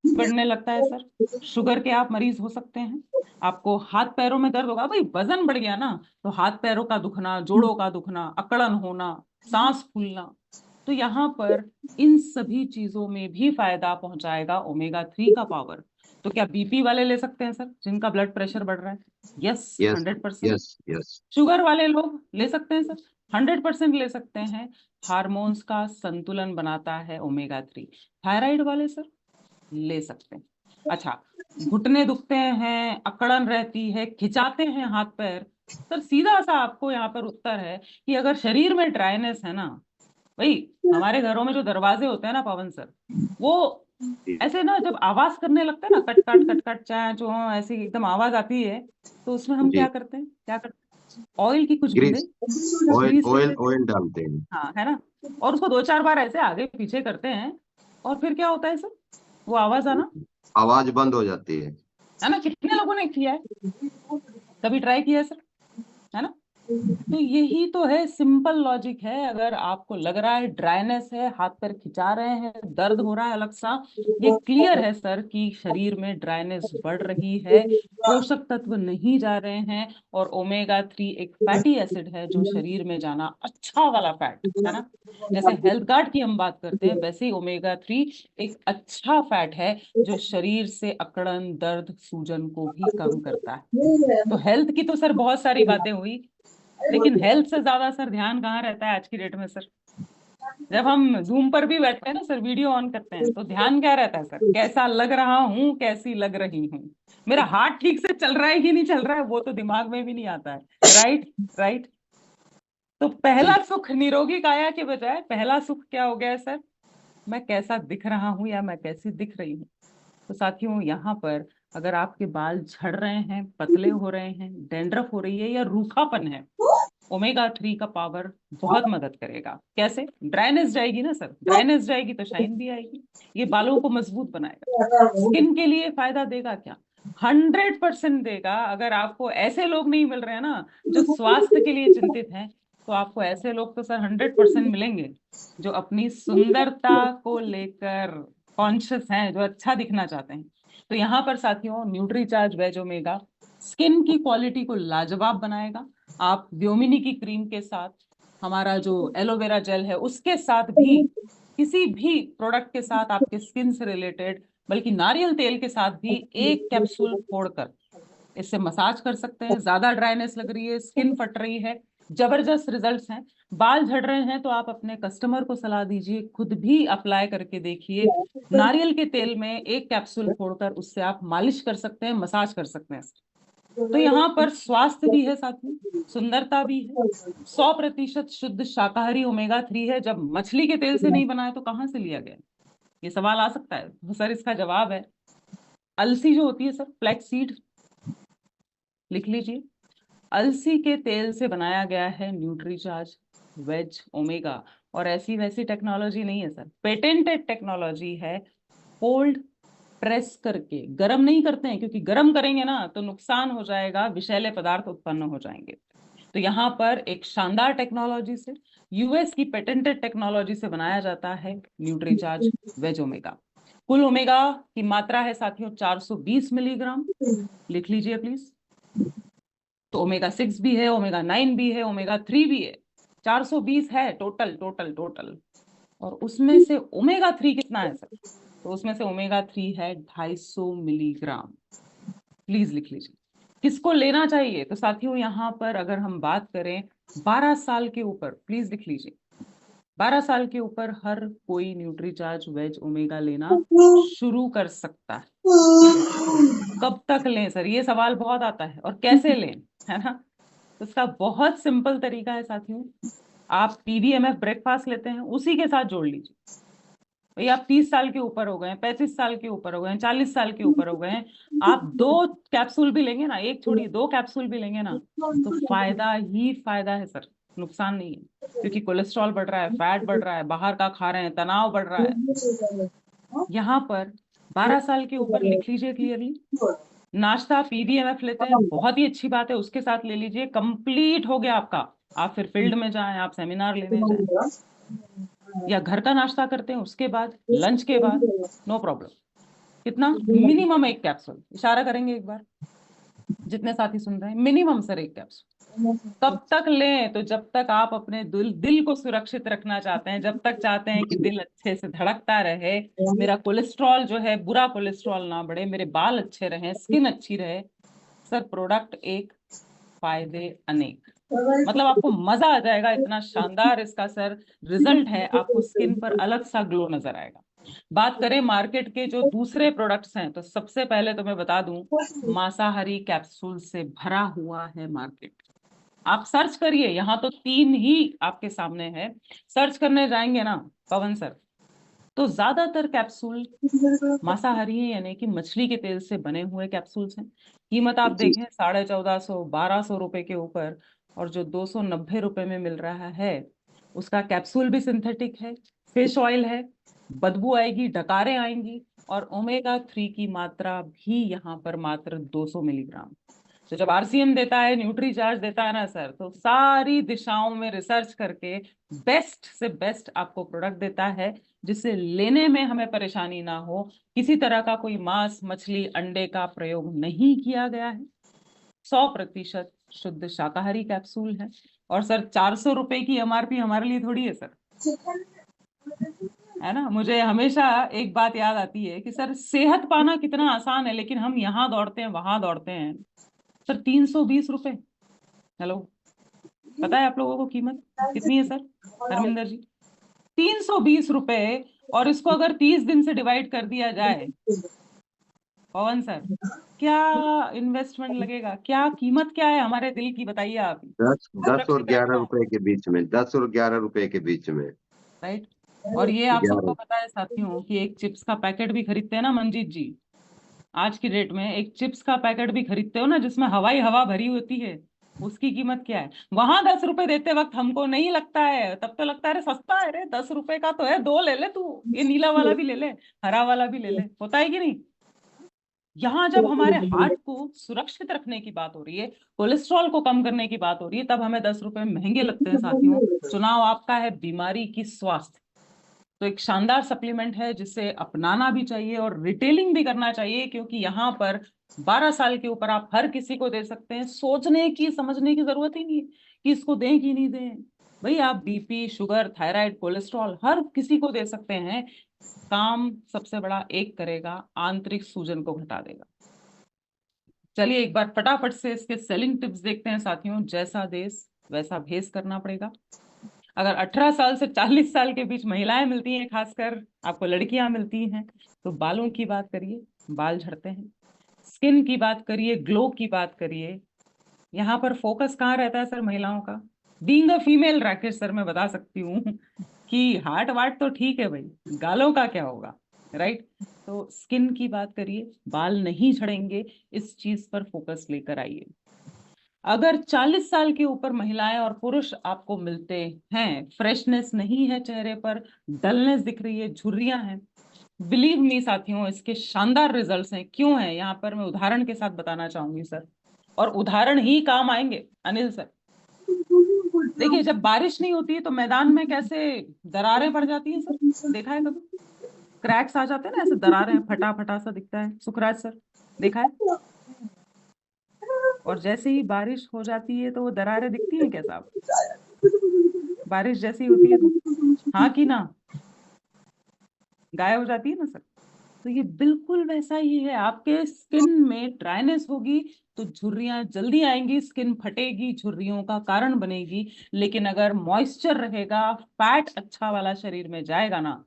बढ़ने लगता है सर, शुगर के आप मरीज हो सकते हैं, आपको हाथ पैरों में दर्द होगा, भाई वजन बढ़ गया ना, तो हाथ पैरों का दुखना, जोड़ों का दुखना, अकड़न होना, सांस फूलना। तो यहाँ पर इन सभी चीजों में भी फायदा पहुंचाएगा ओमेगा 3 का पावर। तो क्या बीपी वाले ले सकते हैं सर, जिनका ब्लड प्रेशर बढ़ रहा है? Yes, yes 100%। Yes yes. Sugar वाले लोग ले सकते हैं सर, 100% ले सकते हैं। हार्मोन्स का संतुलन बनाता है ओमेगा 3। थायराइड वाले सर ले सकते हैं। अच्छा, घुटने दुखते हैं, अकड़न रहती है, खिंचाते हैं हाथ पैर, सर सीधा सा आपको यहाँ पर उत्तर है कि अगर शरीर में ड्राइनेस है ना, भाई हमारे घरों में जो दरवाजे होते हैं ना पवन सर, वो ऐसे ना जब आवाज करने लगता है ना, कट कट कट कट चाहे जो ऐसी एकदम आवाज आती है, तो उसमें हम क्या जी, करते हैं, क्या करते हैं? ऑयल की कुछ बूंदे ग्रीस, ऑयल ग्रीस ले ऑयल लेते हैं। ऑयल डालते हैं। हाँ है ना, और उसको 2-4 बार ऐसे आगे पीछे करते हैं, और फिर क्या होता है सर, वो आवाज आना, आवाज बंद हो जाती है। है ना। कितने लोगों ने किया है, कभी ट्राई किया है सर, है ना। तो यही तो है, सिंपल लॉजिक है। अगर आपको लग रहा है ड्राइनेस है, हाथ पैर खिंचा रहे हैं, दर्द हो रहा है अलग सा, ये क्लियर है सर कि शरीर में ड्राइनेस बढ़ रही है, पोषक तत्व नहीं जा रहे हैं। और ओमेगा 3 एक फैटी एसिड है जो शरीर में जाना अच्छा वाला फैट है ना। जैसे हेल्थ गार्ड की हम बात करते हैं, वैसे ही ओमेगा 3 एक अच्छा फैट है जो शरीर से अकड़न, दर्द, सूजन को भी कम करता है। तो हेल्थ की तो सर बहुत सारी बातें हुई, लेकिन हेल्थ से ज्यादा सर ध्यान कहाँ रहता है आज की डेट में सर? जब हम जूम पर भी बैठते हैं ना सर, वीडियो ऑन करते हैं, तो ध्यान क्या रहता है सर? कैसा लग रहा हूँ, कैसी लग रही हूँ, मेरा हाथ ठीक से चल रहा है कि नहीं चल रहा है, वो तो दिमाग में भी नहीं आता है। Right, right. तो पहला जी सुख निरोगी काया के बजाय पहला सुख क्या हो गया है सर? मैं कैसा दिख रहा हूँ या मैं कैसी दिख रही हूँ। तो साथियों यहाँ पर अगर आपके बाल झड़ रहे हैं, पतले हो रहे हैं, डैंड्रफ हो रही है या रूखापन है, ओमेगा 3 का पावर बहुत मदद करेगा। कैसे? ड्राइनेस जाएगी ना सर, ड्राइनेस जाएगी तो शाइन भी आएगी, ये बालों को मजबूत बनाएगा। स्किन के लिए फायदा देगा क्या? 100% देगा। अगर आपको ऐसे लोग नहीं मिल रहे हैं ना जो स्वास्थ्य के लिए चिंतित हैं, तो आपको ऐसे लोग तो सर 100% मिलेंगे जो अपनी सुंदरता को लेकर कॉन्शियस हैं, जो अच्छा दिखना चाहते हैं। तो यहाँ पर साथियों न्यूट्रीचार्ज वेज ओमेगा स्किन की क्वालिटी को लाजवाब बनाएगा। आप व्योमिनी की क्रीम के साथ, हमारा जो एलोवेरा जेल है उसके साथ भी, किसी भी प्रोडक्ट के साथ आपके स्किन से रिलेटेड, बल्कि नारियल तेल के साथ भी एक कैप्सूल फोड़कर इससे मसाज कर सकते हैं। ज्यादा ड्राइनेस लग रही है, स्किन फट रही है, जबरदस्त रिजल्ट्स हैं। बाल झड़ रहे हैं तो आप अपने कस्टमर को सलाह दीजिए, खुद भी अप्लाई करके देखिए। नारियल के तेल में एक कैप्सूल फोड़कर उससे आप मालिश कर सकते हैं, मसाज कर सकते हैं। तो यहाँ पर स्वास्थ्य भी है साथ में, सुंदरता भी है। 100% शुद्ध शाकाहारी ओमेगा 3 है। जब मछली के तेल से नहीं बना है तो कहाँ से लिया गया? ये सवाल आ सकता है, तो सर इसका जवाब है अलसी जो होती है सर, फ्लैक्स सीड, लिख लीजिए। अलसी के तेल से बनाया गया है न्यूट्रीचार्ज वेज ओमेगा। और ऐसी वैसी टेक्नोलॉजी नहीं है सर, पेटेंटेड टेक्नोलॉजी है। कोल्ड प्रेस करके, गरम नहीं करते हैं, क्योंकि गरम करेंगे ना तो नुकसान हो जाएगा, विषैले पदार्थ उत्पन्न हो जाएंगे। तो यहाँ पर एक शानदार टेक्नोलॉजी से, यूएस की पेटेंटेड टेक्नोलॉजी से बनाया जाता है न्यूट्रीचार्ज वेज ओमेगा। कुल ओमेगा की मात्रा है साथियों 420 मिलीग्राम, लिख लीजिए प्लीज। तो ओमेगा 6 भी है, ओमेगा 9 भी है, ओमेगा 3 भी है, 420 है टोटल टोटल टोटल। और उसमें से ओमेगा 3 कितना है सर? तो उसमें से ओमेगा 3 है 250 मिलीग्राम, प्लीज लिख लीजिए। किसको लेना चाहिए? तो साथियों यहाँ पर अगर हम बात करें 12 साल के ऊपर, प्लीज लिख लीजिए, 12 साल के ऊपर हर कोई न्यूट्रीचार्ज वेज ओमेगा लेना शुरू कर सकता है। कब तक लें सर, ये सवाल बहुत आता है, और कैसे लें, है ना। उसका बहुत सिंपल तरीका है साथियों, आप पीवीएमएफ ब्रेकफास्ट लेते हैं उसी के साथ जोड़ लीजिए। भाई आप 30 साल के ऊपर हो गए, 35 साल के ऊपर हो गए, 40 साल के ऊपर हो गए, आप 2 कैप्सूल भी लेंगे ना, एक छोड़िए 2 कैप्सूल भी लेंगे ना, तो फायदा ही फायदा है सर, नुकसान नहीं है। क्योंकि कोलेस्ट्रॉल बढ़ रहा है, फैट बढ़ रहा है, बाहर का खा रहे हैं, तनाव बढ़ रहा है। यहाँ पर 12 साल के ऊपर लिख लीजिए क्लियरली, नाश्ता पीवीएमएफ लेते हैं, बहुत ही अच्छी बात है, उसके साथ ले लीजिए, कंप्लीट हो गया आपका। आप फिर फील्ड में जाएं, आप सेमिनार लेने जाएं, या घर का नाश्ता करते हैं उसके बाद, लंच के बाद, नो प्रॉब्लम। कितना? मिनिमम 1 कैप्सूल, इशारा करेंगे एक बार, जितने साथी सुन रहे हैं, मिनिमम सर 1 कैप्सूल। कब तक लें? तो जब तक आप अपने दिल को सुरक्षित रखना चाहते हैं, जब तक चाहते हैं कि दिल अच्छे से धड़कता रहे, मेरा कोलेस्ट्रॉल जो है बुरा कोलेस्ट्रॉल ना बढ़े, मेरे बाल अच्छे रहें, स्किन अच्छी रहे। सर प्रोडक्ट एक, फायदे अनेक, मतलब आपको मजा आ जाएगा, इतना शानदार इसका सर रिजल्ट है, आपको स्किन पर अलग सा ग्लो नजर आएगा। बात करें मार्केट के जो दूसरे प्रोडक्ट्स हैं, तो सबसे पहले तो मैं बता दूं, मांसाहारी कैप्सूल से भरा हुआ है मार्केट। आप सर्च करिए, यहाँ तो 3 ही आपके सामने है, सर्च करने जाएंगे ना पवन सर, तो ज्यादातर कैप्सूल मांसाहारी है, यानी कि मछली के तेल से बने हुए कैप्सूल्स हैं। कीमत आप देखें 1450 1200 रुपए के ऊपर, और जो 290 रुपए में मिल रहा है, उसका कैप्सूल भी सिंथेटिक है, फिश ऑयल है, बदबू आएगी, डकारें आएंगी, और ओमेगा 3 की मात्रा भी यहाँ पर मात्र 200 मिलीग्राम। तो जब आरसीएम देता है, न्यूट्री चार्ज देता है ना सर, तो सारी दिशाओं में रिसर्च करके बेस्ट से बेस्ट आपको प्रोडक्ट देता है, जिससे लेने में हमें परेशानी ना हो। किसी तरह का कोई मांस मछली अंडे का प्रयोग नहीं किया गया है, 100% शुद्ध शाकाहारी कैप्सूल है। और सर 400 रुपए की एमआरपी हमारे लिए थोड़ी है सर, है ना। मुझे हमेशा एक बात याद आती है कि सर सेहत पाना कितना आसान है, लेकिन हम यहाँ दौड़ते हैं वहां दौड़ते हैं। सर 320 रुपए, हेलो, पता है आप लोगों को कीमत कितनी है सर हरमिंदर जी? 320 रुपए, और इसको अगर 30 दिन से डिवाइड कर दिया जाए पवन सर, क्या इन्वेस्टमेंट लगेगा, क्या कीमत क्या है हमारे दिल की, बताइए आप। 10 और सुरक्षित 11 रखना है, रुपए के बीच में, 10 और 11 रुपए के बीच में। राइट। और ये आप सबको 11। पता है साथियों कि एक चिप्स का पैकेट भी खरीदते हैं ना मंजीत जी, आज की डेट में एक चिप्स का पैकेट भी खरीदते हो ना, जिसमें हवाई हवा भरी होती है, उसकी कीमत क्या है? वहां 10 रुपए देते वक्त हमको नहीं लगता है, तब तो लगता है अरे सस्ता है, रे 10 रुपए का तो है, 2 ले ले तू, ये नीला वाला भी ले ले, हरा वाला भी ले ले, होता है कि नहीं। यहाँ जब हमारे हार्ट को सुरक्षित रखने की बात हो रही है, कोलेस्ट्रॉल को कम करने की बात हो रही है, तब हमें 10 रुपए महंगे लगते हैं साथियों। चुनाव आपका है, बीमारी की स्वास्थ्य, तो एक शानदार सप्लीमेंट है जिसे अपनाना भी चाहिए और रिटेलिंग भी करना चाहिए, क्योंकि यहाँ पर 12 साल के ऊपर आप हर किसी को दे सकते हैं, सोचने की समझने की जरूरत ही नहीं है कि इसको दें कि नहीं दें। भाई आप बीपी शुगर थायराइड कोलेस्ट्रॉल हर किसी को दे सकते हैं, काम सबसे बड़ा एक करेगा, आंतरिक सूजन को घटा देगा। चलिए एक बार फटाफट से इसके सेलिंग टिप्स देखते हैं साथियों। जैसा देश वैसा भेस करना पड़ेगा। अगर 18 साल से 40 साल के बीच महिलाएं मिलती हैं, खासकर आपको लड़कियां मिलती हैं, तो बालों की बात करिए, बाल झड़ते हैं, स्किन की बात करिए, ग्लो की बात करिए। यहाँ पर फोकस कहाँ रहता है सर महिलाओं का? Being a female Rakesh sir मैं बता सकती हूँ कि हार्ट वार्ट तो ठीक है भाई, गालों का क्या होगा, राइट। तो स्किन की बात करिए, बाल नहीं झड़ेंगे, इस चीज पर फोकस लेकर आइए। अगर 40 साल के ऊपर महिलाएं और पुरुष आपको मिलते हैं, फ्रेशनेस नहीं है चेहरे पर, डलनेस दिख रही है, झुर्रियां हैं, बिलीव मी साथियों इसके शानदार रिजल्ट्स हैं। क्यों है यहाँ पर मैं उदाहरण के साथ बताना चाहूंगी सर, और उदाहरण ही काम आएंगे अनिल सर। देखिए जब बारिश नहीं होती है तो मैदान में कैसे दरारें पड़ जाती हैं सर, देखा है कभी? क्रैक्स आ जाते हैं ना, ऐसे दरारें, फटा फटा सा दिखता है, सुखराज सर देखा है? और जैसे ही बारिश हो जाती है तो वो दरारें दिखती हैं क्या साहब? बारिश जैसी होती है तो हाँ कि ना, गायब हो जाती है ना सर। तो ये बिल्कुल वैसा ही है। आपके स्किन में ड्राइनेस होगी तो झुर्रियां जल्दी आएंगी, स्किन फटेगी, झुर्रियों का कारण बनेगी। लेकिन अगर मॉइस्चर रहेगा, फैट अच्छा वाला शरीर में जाएगा ना,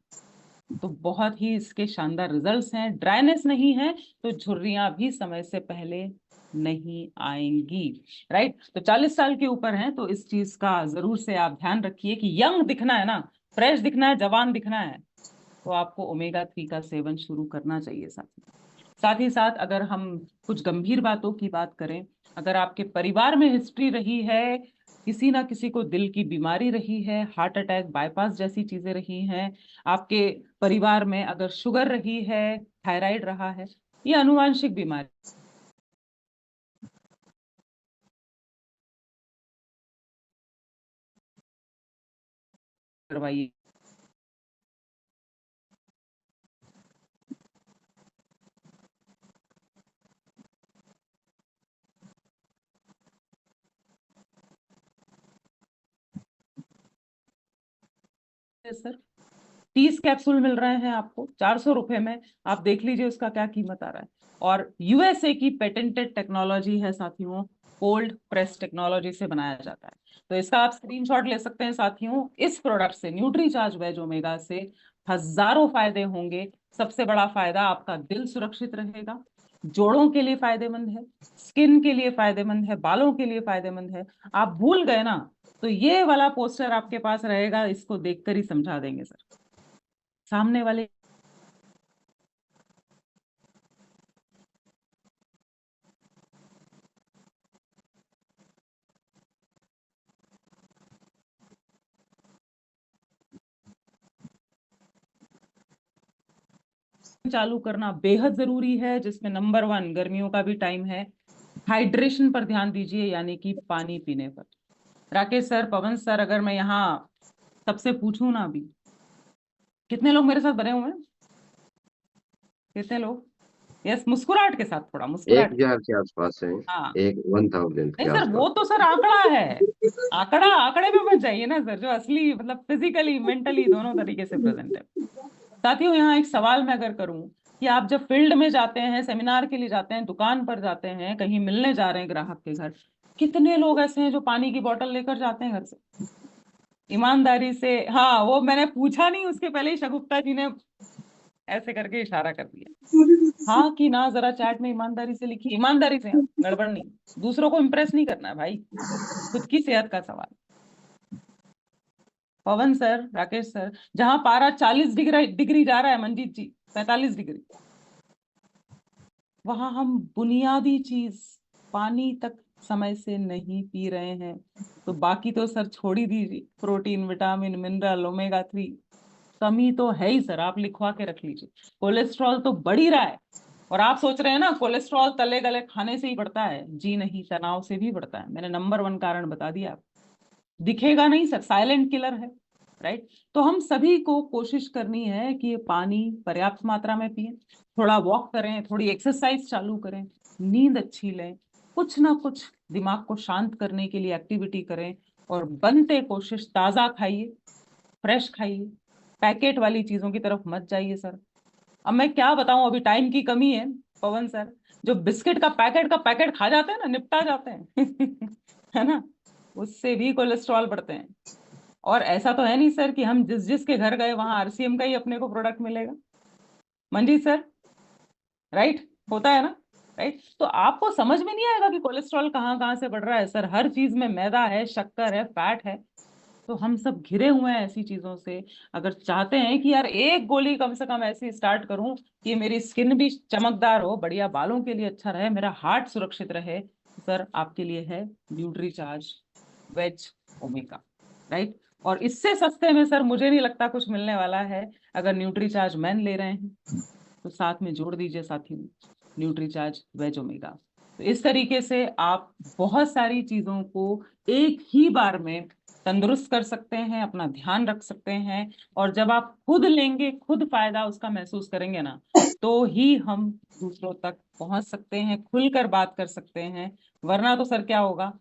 तो बहुत ही इसके शानदार रिजल्ट्स हैं। ड्राइनेस नहीं है तो झुर्रियां भी समय से पहले नहीं आएंगी। राइट। तो 40 साल के ऊपर हैं तो इस चीज का जरूर से आप ध्यान रखिए कि यंग दिखना है ना, फ्रेश दिखना है, जवान दिखना है, तो आपको ओमेगा 3 का सेवन शुरू करना चाहिए। साथ ही साथ अगर हम कुछ गंभीर बातों की बात करें, अगर आपके परिवार में हिस्ट्री रही है, किसी ना किसी को दिल की बीमारी रही है, हार्ट अटैक, बाईपास जैसी चीजें रही हैं, आपके परिवार में अगर शुगर रही है, थायराइड रहा है, ये आनुवांशिक बीमारी करवाइए। सर 30 कैप्सूल मिल रहे हैं आपको 400 रुपए में। आप देख लीजिए उसका क्या कीमत आ रहा है। और यूएसए की पेटेंटेड टेक्नोलॉजी है साथियों, कोल्ड प्रेस टेक्नोलॉजी से बनाया जाता है। तो इसका आप स्क्रीनशॉट ले सकते हैं साथियों। इस प्रोडक्ट से, न्यूट्रीचार्ज वेज ओमेगा से हजारों फायदे होंगे। सबसे बड़ा फायदा, आपका दिल सुरक्षित रहेगा, जोड़ों के लिए फायदेमंद है, स्किन के लिए फायदेमंद है, बालों के लिए फायदेमंद है। आप भूल गए ना, तो ये वाला पोस्टर आपके पास रहेगा, इसको देखकर ही समझा देंगे सर सामने वाले। चालू करना बेहद जरूरी है, जिसमें नंबर 1 गर्मियों का भी टाइम है, हाइड्रेशन पर ध्यान दीजिए, यानी कि पानी पीने पर। राकेश सर, पवन सर, अगर मैं यहाँ सबसे पूछूं ना, अभी कितने लोग मेरे साथ बने हुए हैं? कितने लोग? यस, मुस्कुराहट के साथ, थोड़ा मुस्कुराहट के 1000 के आसपास है। साथ। हाँ। 1000 नहीं के सर, आसपास। वो तो सर आंकड़ा है। आंकड़ा, आंकड़े पे मत जाइए ना सर, जो असली मतलब फिजिकली मेंटली दोनों तरीके से प्रेजेंट है। साथियों, यहाँ एक सवाल मैं अगर करूं कि आप जब फील्ड में जाते हैं, सेमिनार के लिए जाते हैं, दुकान पर जाते हैं, कहीं मिलने जा रहे हैं ग्राहक के घर, कितने लोग ऐसे हैं जो पानी की बोतल लेकर जाते हैं घर से? ईमानदारी से। हाँ, वो मैंने पूछा नहीं उसके पहले ही शगुफ्ता जी ने ऐसे करके इशारा कर दिया। हाँ कि ना, जरा चैट में ईमानदारी से लिखिए, ईमानदारी से, हाँ, गड़बड़ नहीं। दूसरों को इंप्रेस नहीं करना है भाई, खुद की सेहत का सवाल। पवन सर, राकेश सर, जहां पारा 40 डिग्री डिग्री जा रहा है, मंजीत जी 45 डिग्री, वहां हम बुनियादी चीज पानी तक समय से नहीं पी रहे हैं, तो बाकी तो सर छोड़ ही दीजिए। प्रोटीन, विटामिन, मिनरल, ओमेगा 3, कमी तो है ही सर, आप लिखवा के रख लीजिए। कोलेस्ट्रॉल तो बढ़ ही रहा है। और आप सोच रहे हैं ना कोलेस्ट्रॉल तले गले खाने से ही बढ़ता है, जी नहीं, तनाव से भी बढ़ता है। मैंने नंबर 1 कारण बता दिया आपको। दिखेगा नहीं सर, साइलेंट किलर है। राइट। तो हम सभी को कोशिश करनी है कि ये पानी पर्याप्त मात्रा में पिए, थोड़ा वॉक करें, थोड़ी एक्सरसाइज चालू करें, नींद अच्छी लें, कुछ ना कुछ दिमाग को शांत करने के लिए एक्टिविटी करें, और बनते कोशिश ताजा खाइए, फ्रेश खाइए, पैकेट वाली चीजों की तरफ मत जाइए सर। अब मैं क्या बताऊं, अभी टाइम की कमी है पवन सर, जो बिस्किट का पैकेट खा जाते हैं ना, निपटा जाते हैं है ना, उससे भी कोलेस्ट्रॉल बढ़ते हैं। और ऐसा तो है नहीं सर कि हम जिस जिसके घर गए वहां आरसीएम का ही अपने को प्रोडक्ट मिलेगा, मंजीत सर। राइट, होता है ना। राइट। तो आपको समझ में नहीं आएगा कि कोलेस्ट्रॉल कहाँ कहाँ से बढ़ रहा है सर। हर चीज में मैदा है, शक्कर है, फैट है। तो हम सब घिरे हुए हैं ऐसी चीजों से। अगर चाहते हैं कि यार एक गोली कम से कम ऐसी स्टार्ट करूं कि मेरी स्किन भी चमकदार हो, बढ़िया, बालों के लिए अच्छा रहे, मेरा हार्ट सुरक्षित रहे, तो सर आपके लिए है न्यूट्रीचार्ज वेज ओमेगा। राइट। और इससे सस्ते में सर मुझे नहीं लगता कुछ मिलने वाला है। अगर न्यूट्रीचार्ज मैन ले रहे हैं तो साथ में जोड़ दीजिए साथी में न्यूट्रीचार्ज वेज ओमेगा। तो इस तरीके से आप बहुत सारी चीजों को एक ही बार में तंदुरुस्त कर सकते हैं, अपना ध्यान रख सकते हैं। और जब आप खुद लेंगे, खुद फायदा उसका महसूस करेंगे ना, तो ही हम दूसरों तक पहुंच सकते हैं, खुलकर बात कर सकते हैं। वरना तो सर क्या होगा,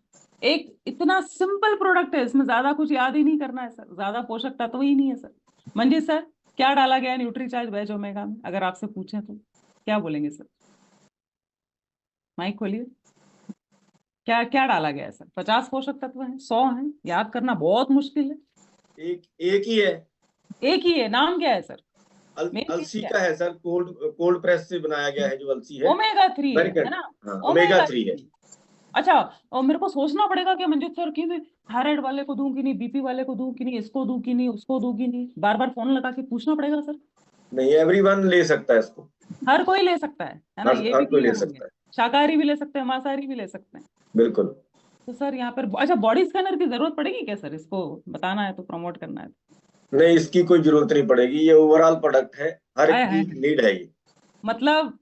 एक इतना सिंपल प्रोडक्ट है, इसमें ज्यादा कुछ याद ही नहीं करना है सर, ज्यादा पोषक तत्व ही नहीं है सर। मंजीत सर, क्या डाला गया है न्यूट्रीचार्ज वेज ओमेगा में, अगर आपसे पूछें तो क्या बोलेंगे सर? माइक खोलिए। क्या क्या डाला गया है सर? 50 पोषक तत्व हैं, 100 हैं, याद करना बहुत मुश्किल है। एक एक ही है। एक ही है, नाम क्या है सर? मेन चीज अलसी क्या का है सर, कोल्ड प्रेस से बनाया गया है जो अलसी है? है। ओमेगा 3 है अमेरिकन। ना? हाँ, ओमेगा ओमेगा 3 है। 3। अच्छा, और मेरे को सोचना पड़ेगा कि मंजीत सर कि मैं थायराइड वाले को दूं कि नहीं, बीपी वाले को दूं कि नहीं, इसको दूं कि नहीं, उसको दूं कि नहीं, बार बार फोन लगा के पूछना पड़ेगा सर? नहीं, एवरीवन ले सकता है इसको। हर कोई ले सकता है ना? ये भी हर कोई ले क्लियर होंगे। सकता है। शाकाहारी भी ले सकते हैं, मांसाहारी भी ले सकते हैं। बिल्कुल। तो सर यहाँ पर अच्छा, बॉडी स्कैनर की जरूरत पड़ेगी क्या सर? इसको बताना है तो, प्रमोट करना है तो। नहीं, इसकी कोई जरूरत नहीं पड़ेगी, ये ओवरऑल प्रोडक्ट है, हर आया एक है, की नीड है ये। मतलब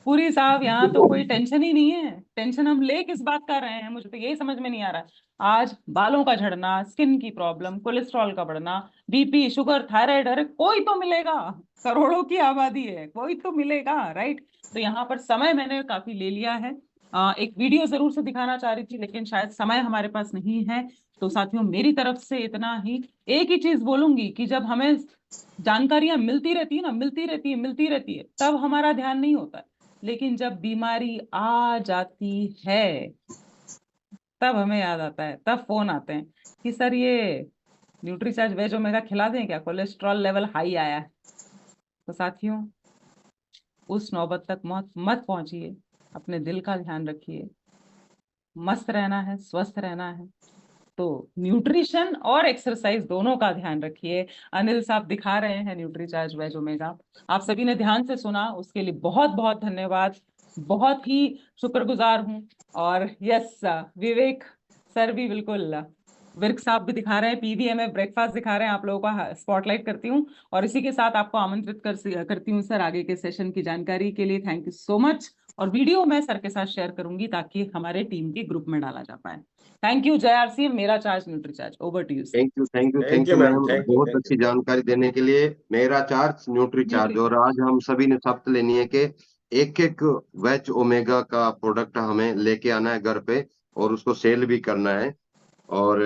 पूरी साहब यहाँ तो कोई टेंशन ही नहीं है। टेंशन हम ले किस बात कर रहे हैं, मुझे तो यही समझ में नहीं आ रहा है। आज बालों का झड़ना, स्किन की प्रॉब्लम, कोलेस्ट्रॉल का बढ़ना, बीपी, शुगर, थायराइड, अरे कोई तो मिलेगा। करोड़ों की आबादी है, कोई तो मिलेगा, राइट? तो यहाँ पर समय मैंने काफी ले लिया है। एक वीडियो जरूर से दिखाना चाह रही थी, लेकिन शायद समय हमारे पास नहीं है। तो साथियों, मेरी तरफ से इतना ही। एक ही चीज बोलूंगी कि जब हमें जानकारियां मिलती रहती है ना, मिलती रहती है, तब हमारा ध्यान नहीं होता है। लेकिन जब बीमारी आ जाती है, तब हमें याद आता है, तब फोन आते हैं कि सर ये न्यूट्रीचार्ज वेज ओमेगा खिला दें क्या, कोलेस्ट्रॉल लेवल हाई आया है। तो साथियों, उस नौबत तक मत मत पहुंचिए। अपने दिल का ध्यान रखिए। मस्त रहना है, स्वस्थ रहना है, तो न्यूट्रिशन और एक्सरसाइज दोनों का ध्यान रखिए। अनिल साहब दिखा रहे हैं न्यूट्रीचार्ज वेज ओमेगा। आप सभी ने ध्यान से सुना, उसके लिए बहुत बहुत धन्यवाद। बहुत ही शुक्रगुजार हूं। और यस, विवेक सर भी बिल्कुल, विर्क साहब भी दिखा रहे हैं, पीवीएमएफ ब्रेकफास्ट दिखा रहे हैं। आप लोगों का स्पॉटलाइट करती हूँ और इसी के साथ आपको आमंत्रित करती हूँ सर आगे के सेशन की जानकारी के लिए। Thank you so much. और वीडियो मैं सर के साथ शेयर करूंगी ताकि हमारे टीम के ग्रुप में डाला जा पाए। थैंक यू जय आरसी, मेरा charge Nutricharge. Over to you sir. Thank you, thank you, thank thank you you ma'am, ma'am, thank you, बहुत थैंक यू। अच्छी जानकारी देने के लिए। मेरा चार्ज न्यूट्री चार्ज, और आज हम सभी ने शपथ लेनी है कि एक एक वेज ओमेगा का प्रोडक्ट हमें लेके आना है घर पे और उसको सेल भी करना है। और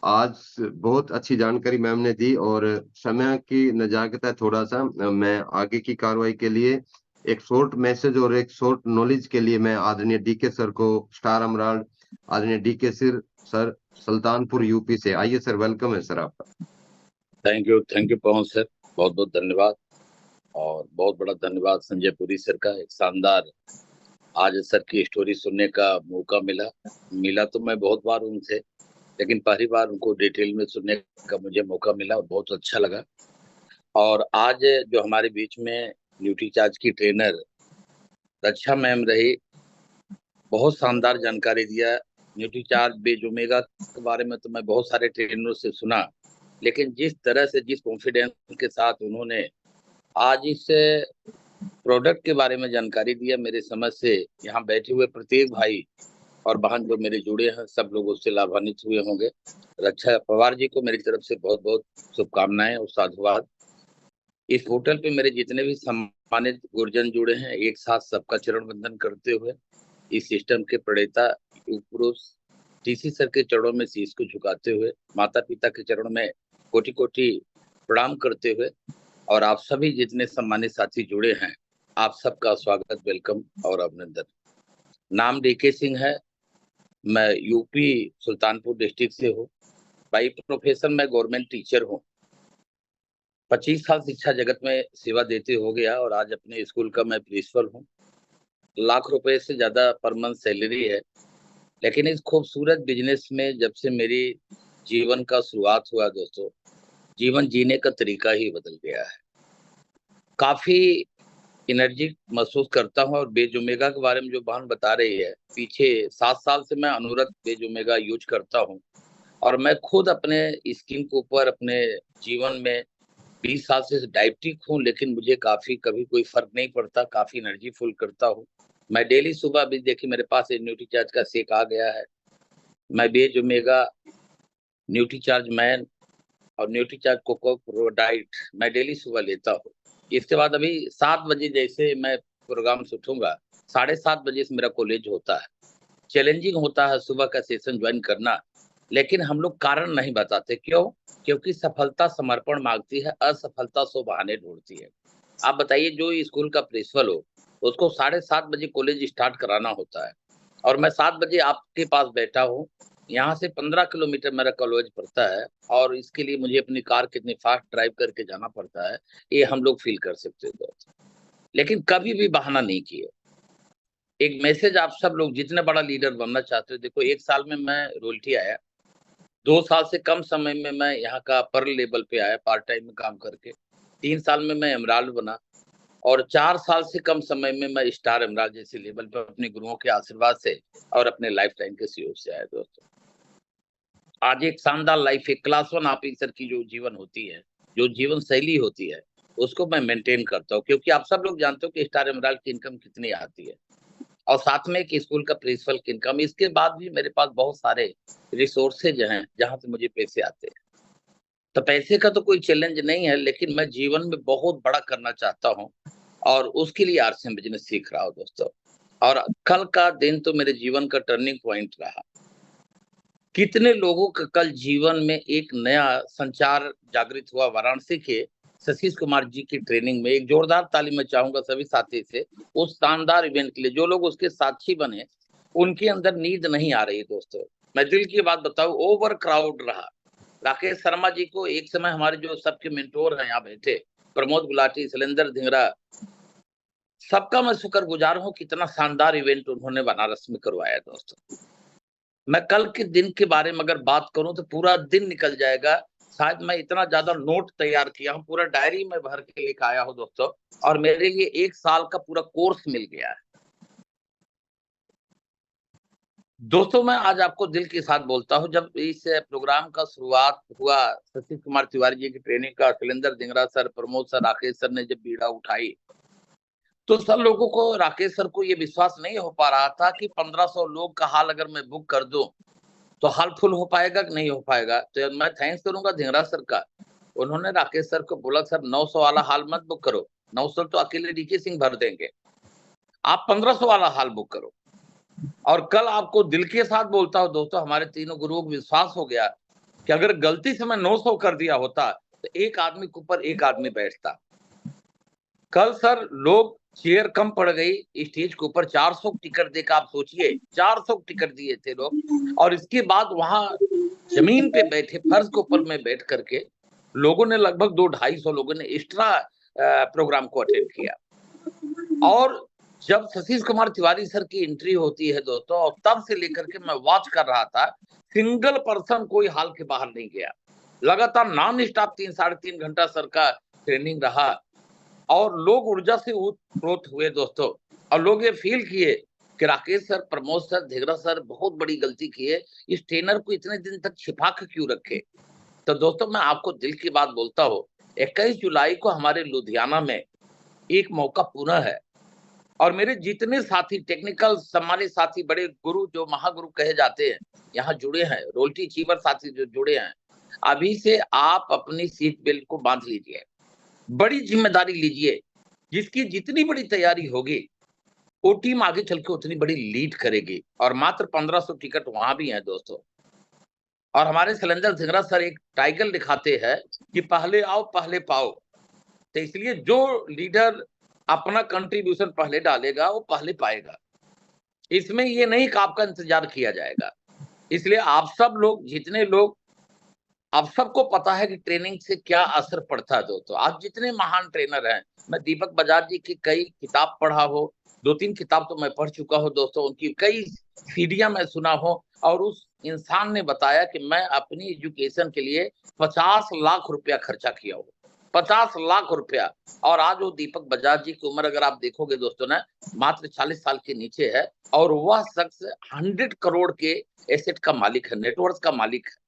आज बहुत अच्छी जानकारी मैम ने दी, और समय की नजाकत है थोड़ा सा, मैं आगे की कार्रवाई के लिए एक शॉर्ट मैसेज और एक शॉर्ट नॉलेज के लिए मैं आदरणीय डीके सर को, स्टार अमराल्ड आदरणीय डीके सर, सुल्तानपुर यूपी से। आइए सर, वेलकम है सर आपका। थैंक यू पवन सर, बहुत बहुत धन्यवाद। और बहुत बड़ा धन्यवाद संजय पुरी सर का। एक शानदार आज सर की स्टोरी सुनने का मौका मिला तो मैं बहुत बार उनसे, लेकिन पहली बार उनको डिटेल में सुनने का मुझे मौका मिला और बहुत अच्छा लगा। और आज जो हमारे बीच में न्यूट्रीचार्ज की ट्रेनर रक्षा मैम रही, बहुत शानदार जानकारी दिया। न्यूट्रीचार्ज बेज ओमेगा के बारे में तो मैं बहुत सारे ट्रेनरों से सुना, लेकिन जिस तरह से, जिस कॉन्फिडेंस के साथ उन्होंने आज इस प्रोडक्ट के बारे में जानकारी दिया, मेरे समझ से यहाँ बैठे हुए प्रत्येक भाई और बहन जो मेरे जुड़े हैं, सब लोग उससे लाभान्वित हुए होंगे। रक्षा पवार जी को मेरी तरफ से बहुत बहुत शुभकामनाएं और साधुवाद। इस पोर्टल पे मेरे जितने भी सम्मानित गुरुजन जुड़े हैं, एक साथ सबका चरण वंदन करते हुए इस सिस्टम के प्रणेता युग पुरुष टीसी सर के चरणों में शीश को झुकाते हुए, माता पिता के चरणों में कोटि कोटि प्रणाम करते हुए, और आप सभी जितने सम्मानित साथी जुड़े हैं, आप सबका स्वागत, वेलकम और अभिनंदन। नाम डीके सिंह है, मैं यूपी सुल्तानपुर डिस्ट्रिक्ट से हूँ। बाई प्रोफेशन मैं गवर्नमेंट टीचर हूँ। 25 साल शिक्षा जगत में सेवा देते हो गया और आज अपने स्कूल का मैं प्रिंसिपल हूँ। लाख रुपए से ज्यादा पर मंथ सैलरी है, लेकिन इस खूबसूरत बिजनेस में जब से मेरी जीवन का शुरुआत हुआ दोस्तों, जीवन जीने का तरीका ही बदल गया है। काफी एनर्जी महसूस करता हूँ। और बेज ओमेगा के बारे में जो बहन बता रही है, पीछे 7 साल से मैं अनुरत बेज ओमेगा यूज करता हूँ, और मैं खुद अपने स्किन के ऊपर अपने जीवन में 20 साल से डायबिटिक हूँ, लेकिन मुझे कभी कोई फर्क नहीं पड़ता। काफी एनर्जी फुल करता हूँ। मैं डेली सुबह भी देखिए मेरे पास न्यूट्रीचार्ज का शेक आ गया है। मैं बेज ओमेगा, न्यूट्रीचार्ज मैन और न्यूट्रीचार्ज कोको प्रो डाइट मैं डेली सुबह लेता हूँ। इसके बाद अभी 7 बजे जैसे मैं प्रोग्राम से उठूंगा, 7:30 बजे से मेरा कॉलेज होता है। चैलेंजिंग होता है सुबह का सेशन ज्वाइन करना, लेकिन हम लोग कारण नहीं बताते। क्यों? क्योंकि सफलता समर्पण मांगती है, असफलता सो बहाने ढूंढती है। आप बताइए, जो स्कूल का प्रिंसिपल हो उसको 7:30 बजे कॉलेज स्टार्ट कराना होता है और मैं 7 बजे आपके पास बैठा हूँ। यहाँ से 15 किलोमीटर मेरा कॉलेज पड़ता है और इसके लिए मुझे अपनी कार कितनी फास्ट ड्राइव करके जाना पड़ता है, ये हम लोग फील कर सकते हैं। लेकिन कभी भी बहाना नहीं किए। एक मैसेज आप सब लोग जितने बड़ा लीडर बनना चाहते हो, देखो 1 साल में मैं रोल्टी आया, 2 साल से कम समय में मैं यहाँ का पर्ल लेवल पे आया पार्ट टाइम में काम करके, 3 साल में मैं एमराल्ड बना और 4 साल से कम समय में मैं स्टार एमराल्ड जैसे लेवल पर अपने गुरुओं के आशीर्वाद से और अपने लाइफ टाइम के सहयोग से आया। दोस्तों, आज एक शानदार लाइफ, एक क्लास 1 ऑफिसर की जो जीवन होती है, जो जीवन शैली होती है, उसको मैं मेंटेन करता हूँ, क्योंकि आप सब लोग जानते हो कि स्टार एमराल्ड की इनकम कितनी आती है और साथ में एक स्कूल का प्रिंसिपल की इनकम। इसके बाद भी मेरे पास बहुत सारे रिसोर्सेज हैं जहां से मुझे पैसे आते हैं। तो पैसे का तो कोई चैलेंज नहीं है, लेकिन मैं जीवन में बहुत बड़ा करना चाहता हूं और उसके लिए आरसीएम बिजनेस सीख रहा हूं दोस्तों। और कल का दिन तो मेरे जीवन का टर्निंग पॉइंट रहा। कितने लोगों का कल जीवन में एक नया संचार जागृत हुआ। वाराणसी के सतीश कुमार जी की ट्रेनिंग में एक जोरदार ताली मैं चाहूंगा सभी साथी से उस शानदार इवेंट के लिए। जो लोग उसके साक्षी बने उनके अंदर नींद नहीं आ रही दोस्तों। मैं दिल की बात बताऊं, ओवर क्राउड रहा। राकेश शर्मा जी को एक समय हमारे जो सबके मेंटोर हैं यहाँ बैठे, प्रमोद गुलाटी, शैलेंद्र धिंगरा, सबका मैं शुक्रगुजार हूँ। कितना शानदार इवेंट उन्होंने बनारस में करवाया दोस्तों। मैं कल के दिन के बारे में अगर बात करूं तो पूरा दिन निकल जाएगा। शायद मैं इतना ज्यादा नोट तैयार किया हूं, पूरा डायरी में भर के लेकर आया हूं दोस्तों, और मेरे लिए 1 साल का पूरा कोर्स मिल गया है दोस्तों। मैं आज आपको दिल के साथ बोलता हूं, जब इस प्रोग्राम का शुरुआत हुआ, सतीश कुमार तिवारी जी की ट्रेनिंग का, Shailendra Dhingra sir, Pramod sir, Rakesh sir ने जब बीड़ा उठाई तो सब लोगों को, राकेश सर को ये विश्वास नहीं हो पा रहा था कि 1500 लोग का हाल अगर मैं बुक कर दूं तो हाल फुल हो पाएगा कि नहीं हो पाएगा। तो मैं थैंक्स करूंगा धिंगरा सर का। उन्होंने राकेश सर को बोला, सर 900 वाला हाल मत बुक करो, 900 तो अकेले डीके सिंह भर देंगे, आप 1500 वाला हाल बुक करो। और कल आपको दिल के साथ बोलता हूं दोस्तों, हमारे तीनों गुरुओं को विश्वास हो गया कि अगर गलती से मैं 900 कर दिया होता तो एक आदमी के ऊपर एक आदमी बैठता। कल सर लोग चेयर कम पड़ गई, स्टेज के ऊपर 400 टिकट देकर, आप सोचिए 400 टिकट दिए थे लोग। और इसके बाद वहां जमीन पे बैठे, फर्श के ऊपर में बैठ करके लोगों ने लगभग 200-250 लोगों ने एक्स्ट्रा प्रोग्राम को अटेंड किया। और जब सतीश कुमार तिवारी सर की एंट्री होती है दोस्तों, और तब से लेकर के मैं वॉच कर रहा था, सिंगल पर्सन कोई हाल के बाहर नहीं गया। लगातार नॉन स्टॉप 3-3.5 घंटा सर का ट्रेनिंग रहा और लोग ऊर्जा से उत्प्रोत हुए दोस्तों। और लोग ये फील किए कि Rakesh sir, Pramod sir, Dhingra sir बहुत बड़ी गलती की है, इस ट्रेनर को इतने दिन तक छिपा के क्यों रखे। तो दोस्तों, मैं आपको दिल की बात बोलता हूँ, 21 जुलाई को हमारे लुधियाना में एक मौका पुनः है और मेरे जितने साथी, टेक्निकल हमारे साथी, बड़े गुरु जो महागुरु कहे जाते हैं, यहाँ जुड़े हैं, रोल्टी चीवर साथी जो जुड़े हैं, अभी से आप अपनी सीट बेल्ट को बांध लीजिए, बड़ी जिम्मेदारी लीजिए। जिसकी जितनी बड़ी तैयारी होगी वो टीम आगे चल के उतनी बड़ी लीड करेगी। और मात्र 1500 टिकट वहां भी हैं दोस्तों। और हमारे शैलेंद्र धिंगरा सर एक टाइटल दिखाते हैं कि पहले आओ पहले पाओ। तो इसलिए जो लीडर अपना कंट्रीब्यूशन पहले डालेगा वो पहले पाएगा। इसमें ये नहीं कि आपका इंतजार किया जाएगा। इसलिए आप सब लोग, जितने लोग, आप सबको पता है कि ट्रेनिंग से क्या असर पड़ता है दोस्तों। आप जितने महान ट्रेनर हैं, मैं दीपक बजाज जी की कई किताब पढ़ा हो, 2-3 किताब तो मैं पढ़ चुका हूँ दोस्तों, उनकी कई सीढ़ियां मैं सुना हो, और उस इंसान ने बताया कि मैं अपनी एजुकेशन के लिए 50 लाख रुपया खर्चा किया हूँ, 50 लाख रुपया। और आज वो दीपक बजाज जी की उम्र अगर आप देखोगे दोस्तों ना, मात्र 40 साल के नीचे है, और वह शख्स 100 करोड़ के एसेट का मालिक है, नेटवर्थ का मालिक है।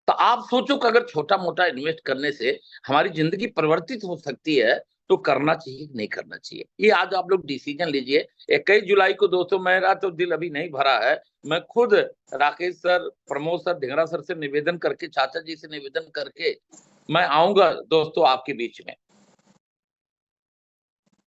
तो आप सोचो कि अगर छोटा मोटा इन्वेस्ट करने से हमारी जिंदगी परिवर्तित हो सकती है तो करना चाहिए, नहीं करना चाहिए, ये आज आप लोग डिसीजन लीजिए। 21 जुलाई को दोस्तों, मेरा तो दिल अभी नहीं भरा है, मैं खुद Rakesh sir, Pramod sir, Dhingra sir से निवेदन करके, चाचा जी से निवेदन करके मैं आऊंगा दोस्तों आपके बीच में।